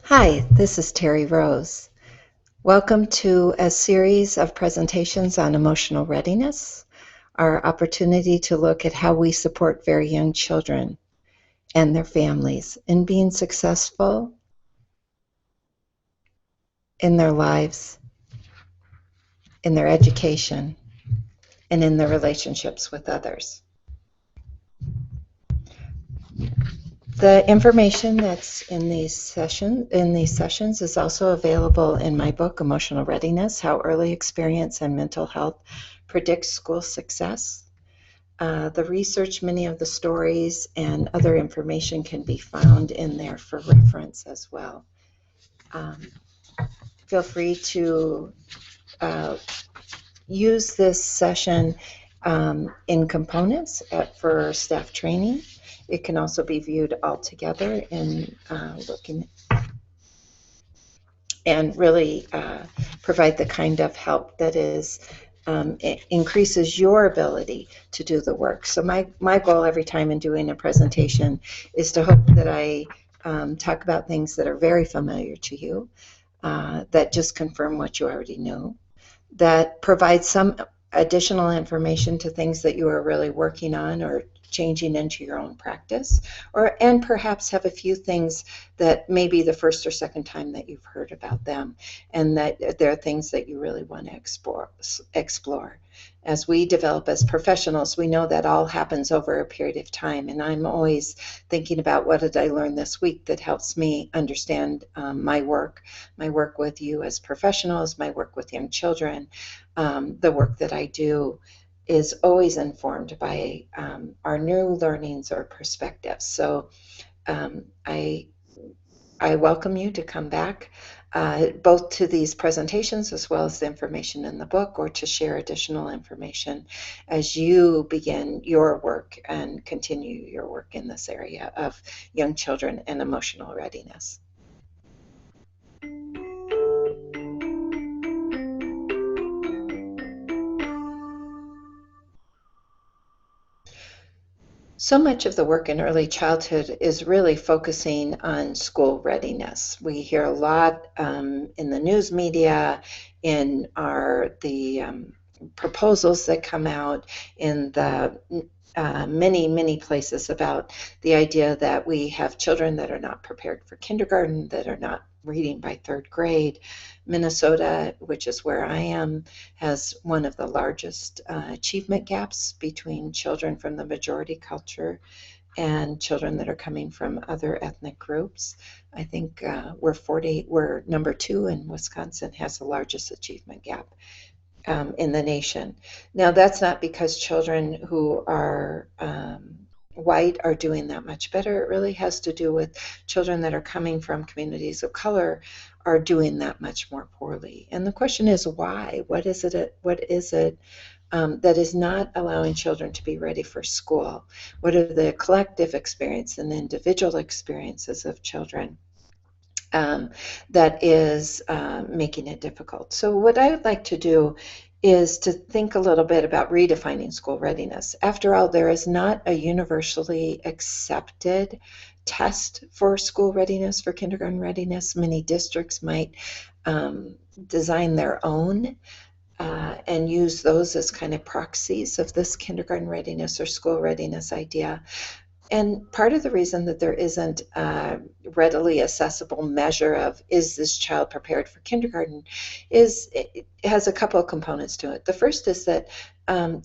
Hi, this is Terrie Rose. Welcome to a series of presentations on emotional readiness, our opportunity to look at how we support very young children and their families in being successful in their lives, in their education, and in their relationships with others. The information that's in these sessions is also available in my book, Emotional Readiness: How Early Experience and Mental Health Predict School Success. The research, many of the stories, and other information can be found in there for reference as well. Feel free to use this session in components for staff training. It can also be viewed all together in looking and really provide the kind of help that is it increases your ability to do the work. So my goal every time in doing a presentation is to hope that I talk about things that are very familiar to you, that just confirm what you already know, that provide some additional information to things that you are really working on or changing into your own practice, and perhaps have a few things that may be the first or second time that you've heard about them, and that there are things that you really want to explore. As we develop as professionals, we know that all happens over a period of time, and I'm always thinking about what did I learn this week that helps me understand my work with you as professionals, my work with young children. The work that I do is always informed by our new learnings or perspectives. So I welcome you to come back both to these presentations as well as the information in the book, or to share additional information as you begin your work and continue your work in this area of young children and emotional readiness. So much of the work in early childhood is really focusing on school readiness. We hear a lot in the news media, in the proposals that come out in the many places about the idea that we have children that are not prepared for kindergarten, that are not reading by third grade. Minnesota, which is where I am, has one of the largest achievement gaps between children from the majority culture and children that are coming from other ethnic groups. I think we're number 2, and Wisconsin has the largest achievement gap in the nation. Now, that's not because children who are white are doing that much better. It really has to do with children that are coming from communities of color are doing that much more poorly. And the question is why? What is it that is not allowing children to be ready for school? What are the collective experience and individual experiences of children that is making it difficult? So what I would like to do is to think a little bit about redefining school readiness. After all, there is not a universally accepted test for school readiness, for kindergarten readiness. Many districts might design their own and use those as kind of proxies of this kindergarten readiness or school readiness idea. And part of the reason that there isn't a readily accessible measure of is this child prepared for kindergarten is it has a couple of components to it. The first is that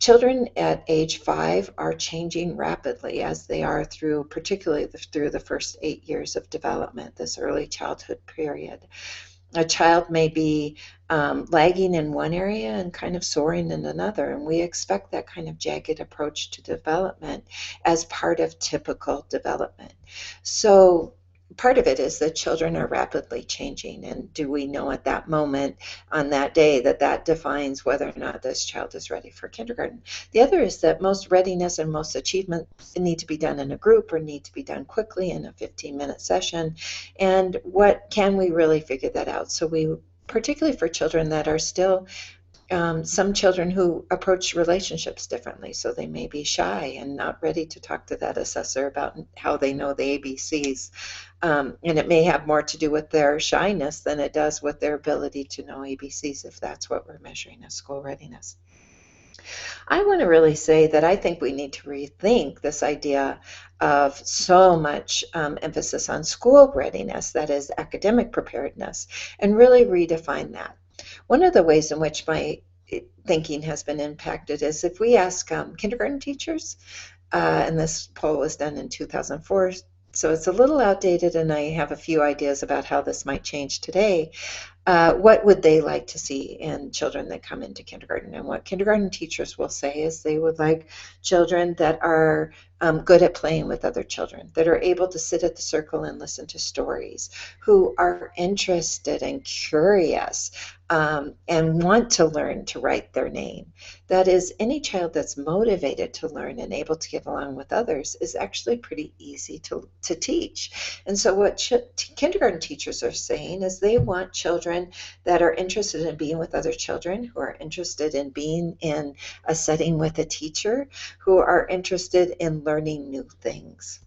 children at age 5 are changing rapidly, as they are particularly through the first 8 years of development, this early childhood period. A child may be lagging in one area and kind of soaring in another, and we expect that kind of jagged approach to development as part of typical development. So part of it is that children are rapidly changing, and do we know at that moment on that day that defines whether or not this child is ready for kindergarten? The other is that most readiness and most achievement need to be done in a group or need to be done quickly in a 15-minute session. And what can we really figure that out? So we, particularly for children that are still some children who approach relationships differently. So they may be shy and not ready to talk to that assessor about how they know the ABCs. And it may have more to do with their shyness than it does with their ability to know ABCs, if that's what we're measuring as school readiness. I want to really say that I think we need to rethink this idea of so much emphasis on school readiness, that is academic preparedness, and really redefine that. One of the ways in which my thinking has been impacted is if we ask kindergarten teachers, and this poll was done in 2004, so it's a little outdated, and I have a few ideas about how this might change today. What would they like to see in children that come into kindergarten? And what kindergarten teachers will say is they would like children that are good at playing with other children, that are able to sit at the circle and listen to stories, who are interested and curious, and want to learn to write their name. That is, any child that's motivated to learn and able to get along with others is actually pretty easy to teach. And so what kindergarten teachers are saying is they want children that are interested in being with other children, who are interested in being in a setting with a teacher, who are interested in learning new things.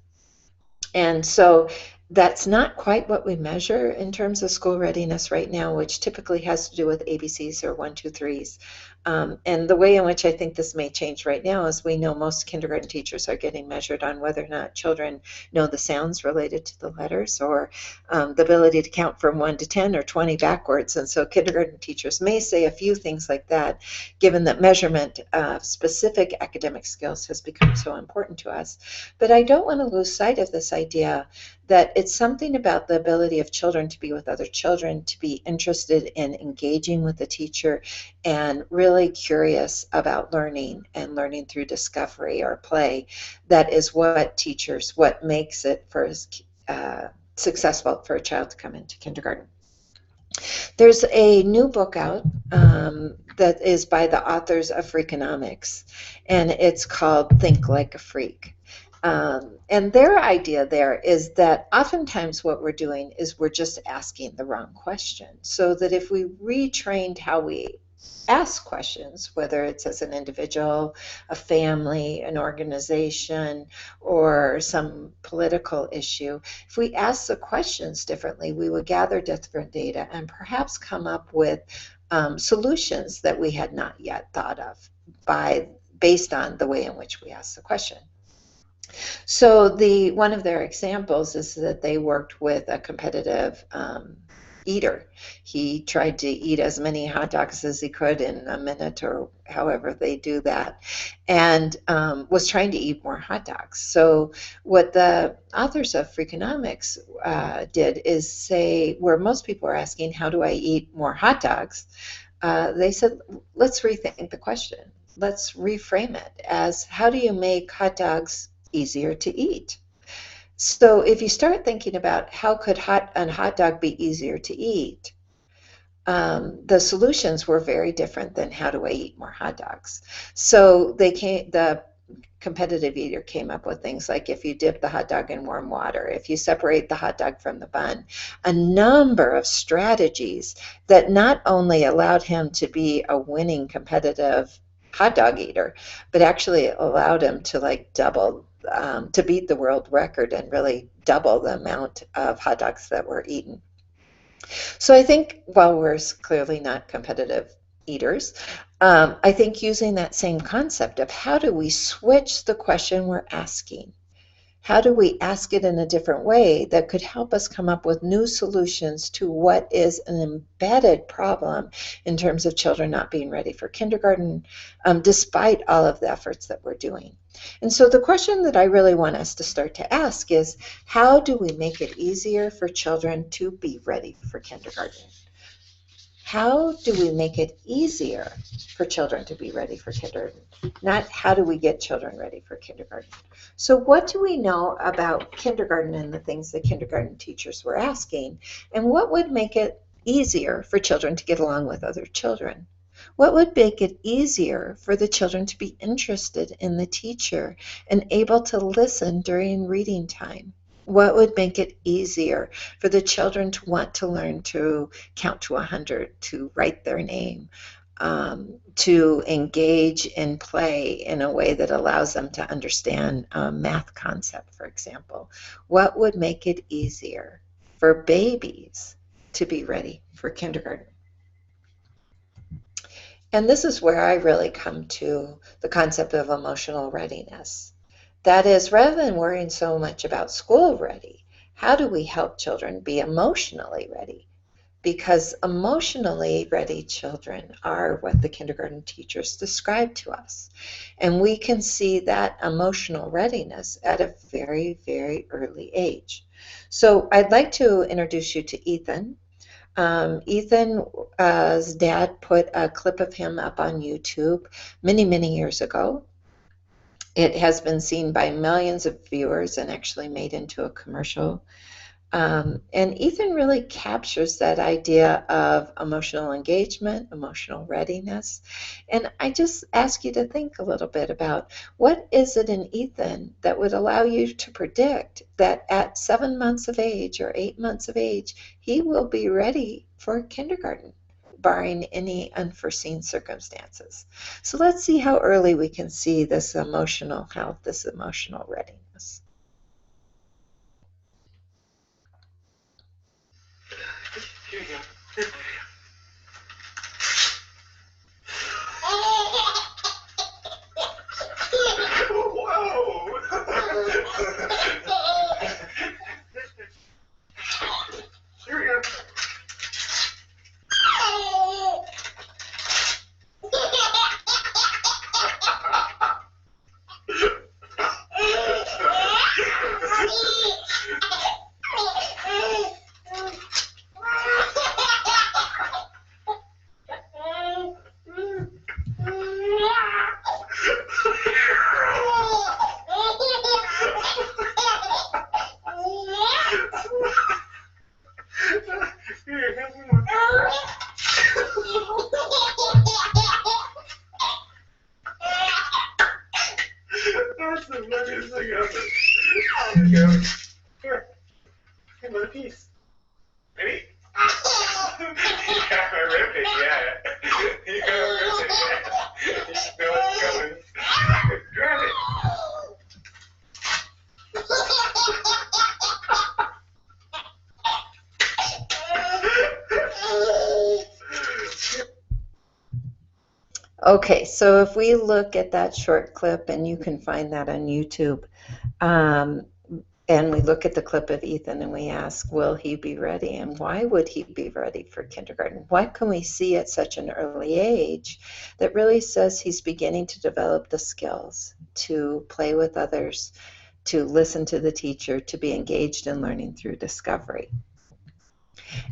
And so that's not quite what we measure in terms of school readiness right now, which typically has to do with ABCs or 1, 2, 3s. And the way in which I think this may change right now is we know most kindergarten teachers are getting measured on whether or not children know the sounds related to the letters, or the ability to count from 1 to 10 or 20 backwards. And so kindergarten teachers may say a few things like that, given that measurement of specific academic skills has become so important to us. But I don't want to lose sight of this idea that it's something about the ability of children to be with other children, to be interested in engaging with the teacher, and really curious about learning and learning through discovery or play. That is what makes it successful for a child to come into kindergarten. There's a new book out that is by the authors of Freakonomics, and it's called Think Like a Freak. And their idea there is that oftentimes what we're doing is we're just asking the wrong question. So that if we retrained how we ask questions, whether it's as an individual, a family, an organization, or some political issue, if we ask the questions differently, we would gather different data and perhaps come up with solutions that we had not yet thought of based on the way in which we ask the question. So one of their examples is that they worked with a competitive eater. He tried to eat as many hot dogs as he could in a minute, or however they do that, and was trying to eat more hot dogs. So what the authors of Freakonomics did is say, where most people are asking, how do I eat more hot dogs? They said, let's rethink the question. Let's reframe it as, how do you make hot dogs easier to eat? So if you start thinking about how could a hot dog be easier to eat, the solutions were very different than how do I eat more hot dogs. So the competitive eater came up with things like, if you dip the hot dog in warm water, if you separate the hot dog from the bun, a number of strategies that not only allowed him to be a winning competitive hot dog eater, but actually allowed him to to beat the world record and really double the amount of hot dogs that were eaten. So I think while we're clearly not competitive eaters, I think using that same concept of how do we switch the question we're asking? How do we ask it in a different way that could help us come up with new solutions to what is an embedded problem in terms of children not being ready for kindergarten, despite all of the efforts that we're doing? And so the question that I really want us to start to ask is, how do we make it easier for children to be ready for kindergarten? How do we make it easier for children to be ready for kindergarten? Not how do we get children ready for kindergarten? So what do we know about kindergarten and the things that kindergarten teachers were asking? And what would make it easier for children to get along with other children? What would make it easier for the children to be interested in the teacher and able to listen during reading time? What would make it easier for the children to want to learn to count to 100, to write their name, to engage in play in a way that allows them to understand a math concept, for example? What would make it easier for babies to be ready for kindergarten? And this is where I really come to the concept of emotional readiness. That is, rather than worrying so much about school ready, how do we help children be emotionally ready? Because emotionally ready children are what the kindergarten teachers describe to us. And we can see that emotional readiness at a very, very early age. So I'd like to introduce you to Ethan. Ethan's dad put a clip of him up on YouTube many, many years ago. It has been seen by millions of viewers and actually made into a commercial. And Ethan really captures that idea of emotional engagement, emotional readiness. And I just ask you to think a little bit about what is it in Ethan that would allow you to predict that at 7 months of age or 8 months of age, he will be ready for kindergarten, barring any unforeseen circumstances. So let's see how early we can see this emotional health, this emotional readiness. Here you go. Whoa! Here we go. That's the funniest thing ever. Here you go. Here. Another piece. Ready? You got my ribbon, yeah. You got my ribbon, yeah. You know what's coming. Grab it. Okay, so if we look at that short clip, and you can find that on YouTube, and we look at the clip of Ethan and we ask, will he be ready? And why would he be ready for kindergarten? What can we see at such an early age that really says he's beginning to develop the skills to play with others, to listen to the teacher, to be engaged in learning through discovery?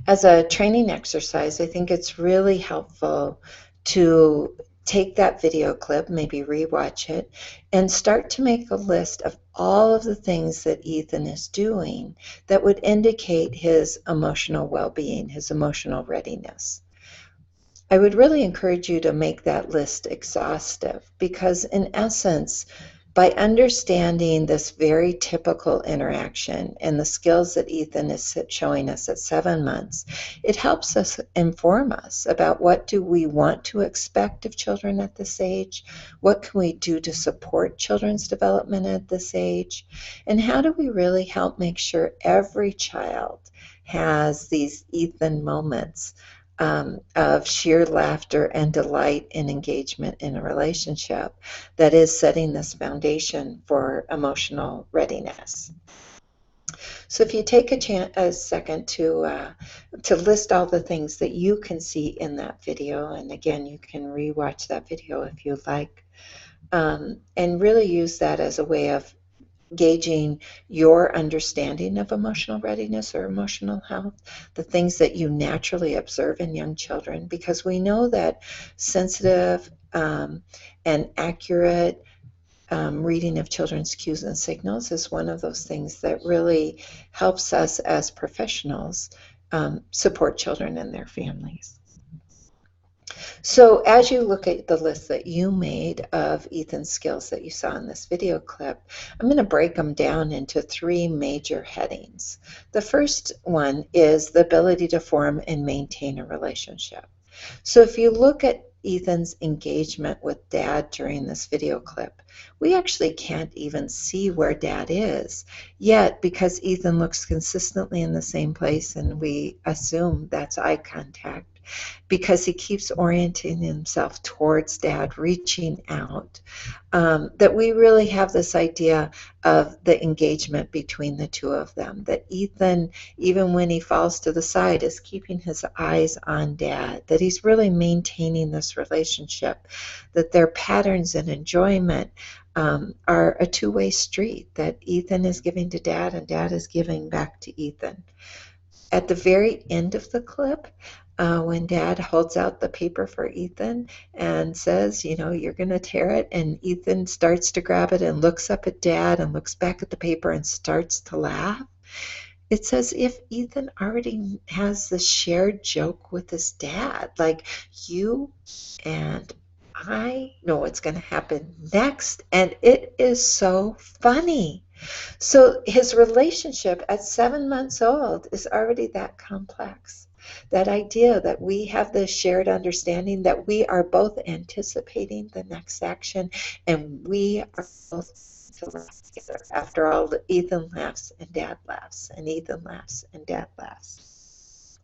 As a training exercise, I think it's really helpful to take that video clip, maybe rewatch it, and start to make a list of all of the things that Ethan is doing that would indicate his emotional well-being, his emotional readiness. I would really encourage you to make that list exhaustive because, in essence, by understanding this very typical interaction and the skills that Ethan is showing us at 7 months, it helps us inform us about what do we want to expect of children at this age, what can we do to support children's development at this age, and how do we really help make sure every child has these Ethan moments of sheer laughter and delight and engagement in a relationship that is setting this foundation for emotional readiness. So if you take a second to list all the things that you can see in that video, and again, you can rewatch that video if you like, and really use that as a way of gauging your understanding of emotional readiness or emotional health, the things that you naturally observe in young children, because we know that sensitive and accurate reading of children's cues and signals is one of those things that really helps us as professionals support children and their families. So as you look at the list that you made of Ethan's skills that you saw in this video clip, I'm going to break them down into 3 major headings. The first one is the ability to form and maintain a relationship. So if you look at Ethan's engagement with Dad during this video clip. We actually can't even see where Dad is. Yet, because Ethan looks consistently in the same place, and we assume that's eye contact, because he keeps orienting himself towards Dad, reaching out, that we really have this idea of the engagement between the two of them, that Ethan, even when he falls to the side, is keeping his eyes on Dad, that he's really maintaining this relationship, that their patterns and enjoyment are a two-way street, that Ethan is giving to Dad and Dad is giving back to Ethan. At the very end of the clip, when Dad holds out the paper for Ethan and says, you know, you're going to tear it, and Ethan starts to grab it and looks up at Dad and looks back at the paper and starts to laugh, it's as if Ethan already has the shared joke with his dad. Like, you and I know what's going to happen next, and it is so funny. So his relationship at 7 months old is already that complex. That idea that we have this shared understanding that we are both anticipating the next action, and we are both to laugh together. After all, Ethan laughs and Dad laughs, and Ethan laughs and Dad laughs.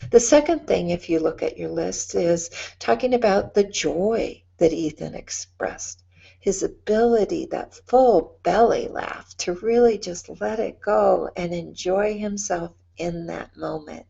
The second thing, if you look at your list, is talking about the joy that Ethan expressed. His ability, that full belly laugh, to really just let it go and enjoy himself in that moment,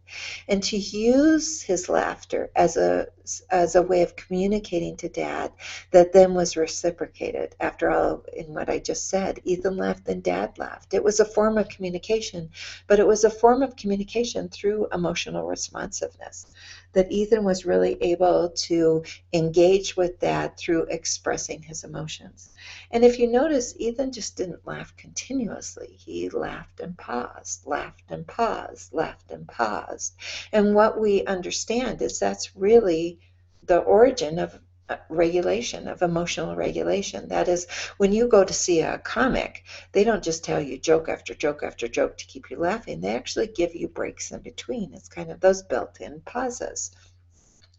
and to use his laughter as a way of communicating to Dad that then was reciprocated. After all, in what I just said, Ethan laughed and Dad laughed. It was a form of communication, but it was a form of communication through emotional responsiveness, that Ethan was really able to engage with Dad through expressing his emotions. And if you notice, Ethan just didn't laugh continuously. He laughed and paused, laughed and paused, laughed and paused. And what we understand is that's really the origin of regulation, of emotional regulation. That is, when you go to see a comic, they don't just tell you joke after joke after joke to keep you laughing. They actually give you breaks in between. It's kind of those built-in pauses.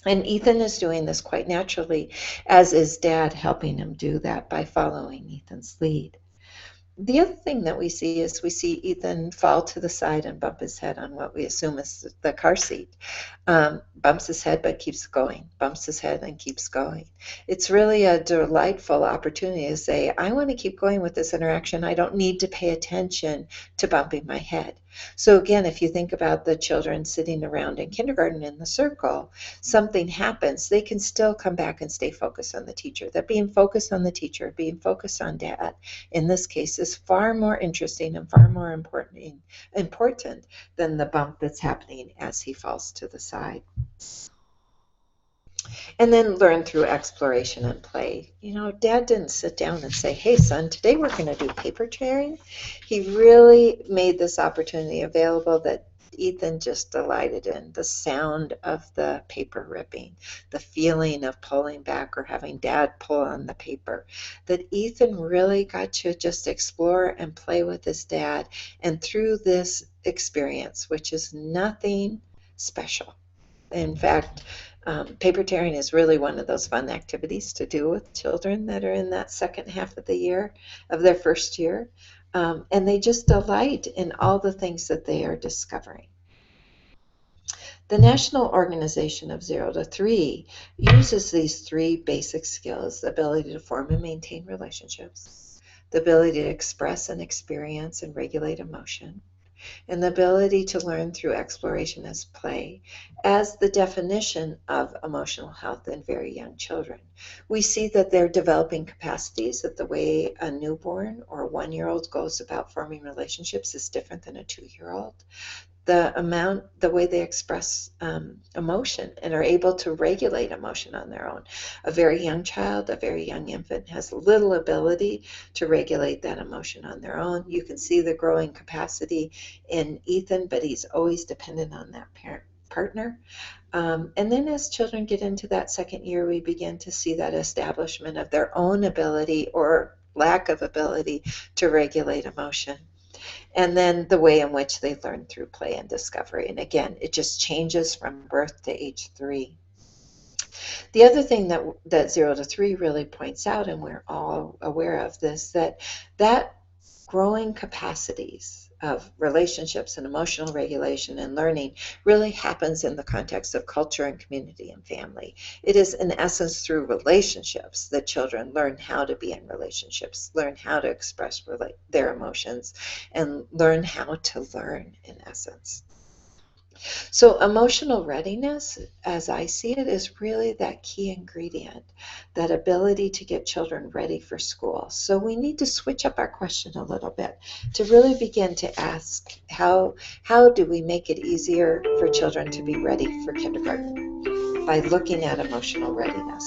And Ethan is doing this quite naturally, as is Dad helping him do that by following Ethan's lead. The other thing that we see is we see Ethan fall to the side and bump his head on what we assume is the car seat. Bumps his head but keeps going, bumps his head and keeps going. It's really a delightful opportunity to say, I want to keep going with this interaction. I don't need to pay attention to bumping my head. So again, if you think about the children sitting around in kindergarten in the circle, something happens, they can still come back and stay focused on the teacher. That being focused on the teacher, being focused on Dad, in this case, is far more interesting and far more important than the bump that's happening as he falls to the side. And then learn through exploration and play. You know, Dad didn't sit down and say, hey, son, today we're going to do paper tearing. He really made this opportunity available that Ethan just delighted in. The sound of the paper ripping, the feeling of pulling back or having Dad pull on the paper, that Ethan really got to just explore and play with his dad. And through this experience, which is nothing special. In fact, paper tearing is really one of those fun activities to do with children that are in that second half of the year, of their first year. And they just delight in all the things that they are discovering. The National Organization of 0 to 3 uses these three basic skills: the ability to form and maintain relationships, the ability to express and experience and regulate emotion, and the ability to learn through exploration as play, as the definition of emotional health in very young children. We see that they're developing capacities, that the way a newborn or 1-year-old goes about forming relationships is different than a 2-year-old. The way they express emotion and are able to regulate emotion on their own. A very young child, a very young infant has little ability to regulate that emotion on their own. You can see the growing capacity in Ethan, but he's always dependent on that partner. And then as children get into that second year, we begin to see that establishment of their own ability or lack of ability to regulate emotion. And then the way in which they learn through play and discovery. And again, it just changes from birth to age 3. The other thing that 0 to 3 really points out, and we're all aware of this, that growing capacities of relationships and emotional regulation and learning really happens in the context of culture and community and family. It is, in essence, through relationships that children learn how to be in relationships, learn how to express their emotions, and learn how to learn, in essence. So, emotional readiness, as I see it, is really that key ingredient, that ability to get children ready for school. So, we need to switch up our question a little bit to really begin to ask how do we make it easier for children to be ready for kindergarten by looking at emotional readiness?